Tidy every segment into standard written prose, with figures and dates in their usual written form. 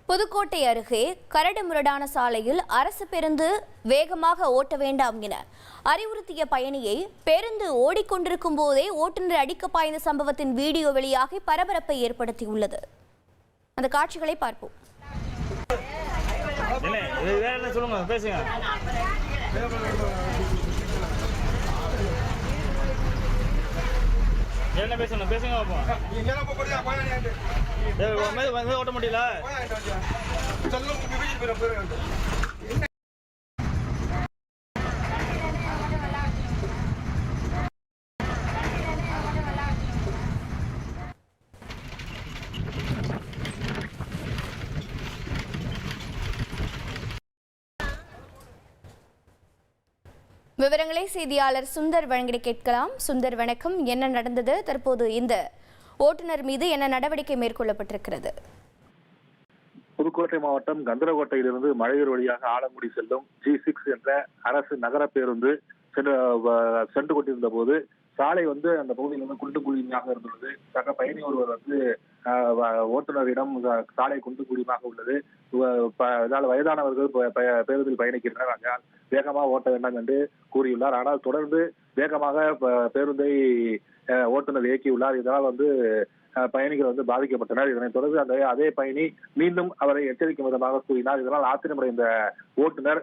புதுக்கோட்டை அருகே கரடுமுரடான சாலையில் அரசு பேருந்து வேகமாக ஓட்ட வேண்டாம் என அறிவுறுத்திய பயணியை பேருந்து ஓடிக்கொண்டிருக்கும் போதே ஓட்டுநர் அடிக்க பாய்ந்த சம்பவத்தின் வீடியோ வெளியாகி பரபரப்பை ஏற்படுத்தியுள்ளது. அந்த காட்சிகளை பார்ப்போம். என்ன பேசணும் பேசுங்க ஓட்ட முடியல. விவரங்களை செய்தியாளர் சுந்தர் வழங்கி கேட்கலாம். சுந்தர், வணக்கம். என்ன நடந்தது? தற்போது இந்த ஓட்டுநர் மீது என்ன நடவடிக்கை மேற்கொள்ளப்பட்டிருக்கிறது? புதுக்கோட்டை மாவட்டம் கந்தரகோட்டையிலிருந்து மழையூர் வழியாக ஆலங்குடி செல்லும் G6 என்ற அரசு நகர பேருந்து சென்று கொண்டிருந்த போது சாலை அந்த பகுதியில் குண்டு குழியாக இருந்துள்ளது. சக பயணி ஒருவர் ஓட்டுநரிடம் சாலை குண்டு குழியாக உள்ளது, இதனால் வயதானவர்கள் பேருந்தில் பயணிக்கின்றனர், வேகமாக ஓட்ட வேண்டாம் என்று கூறியுள்ளார். ஆனால் தொடர்ந்து வேகமாக பேருந்தை ஓட்டுநர் இயக்கியுள்ளார். இதனால் பயணிகள் பாதிக்கப்பட்டனர். இதனைத் தொடர்ந்து அதே பயணி மீண்டும் அவரை எச்சரிக்கும் விதமாக கூறினார். இதனால் ஆத்திரமடைந்த ஓட்டுநர்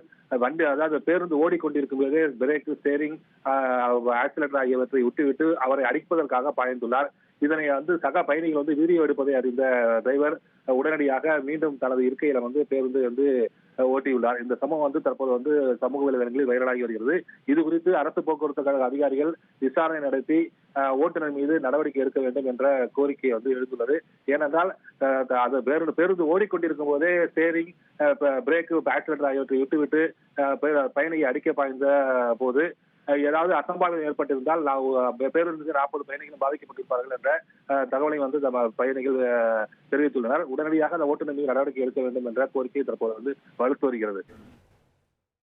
பேருந்து ஓடிக்கொண்டிருக்கும் போதே பிரேக், ஸ்டேரிங், ஆக்சிலேட்டர் ஆகியவற்றை விட்டுவிட்டு அவரை அடிப்பதற்காக பாய்ந்துள்ளார். இதனை சக பயணிகள் வீடியோ எடுப்பதை அறிந்த டிரைவர் உடனடியாக மீண்டும் தனது இருக்கையில பேருந்து ஓட்டியுள்ளார். இந்த சம்பவம் தற்போது சமூக வலைதளங்களில் வைரலாகி வருகிறது. இது குறித்து அரசு போக்குவரத்து கழக அதிகாரிகள் விசாரணை நடத்தி ஓட்டுநர் மீது நடவடிக்கை எடுக்க வேண்டும் என்ற கோரிக்கை எழுந்துள்ளது. ஏனென்றால் பேருந்து ஓடிக்கொண்டிருக்கும் போதே ஸ்டேரிங், பிரேக், ஆக்சிலேட்டர் ஆகியவற்றை விட்டுவிட்டு பயணியை அடிக்க பாய்ந்த போது ஏதாவது அசம்பாவிதம் ஏற்பட்டிருந்தால் பேருந்து 40 பயணிகளும் பாதிக்கப்பட்டிருப்பார்கள் என்ற தகவலை பயணிகள் தெரிவித்துள்ளனர். உடனடியாக அந்த ஓட்டுநர் மீது நடவடிக்கை எடுக்க வேண்டும் என்ற கோரிக்கை தற்போது வலுத்து வருகிறது.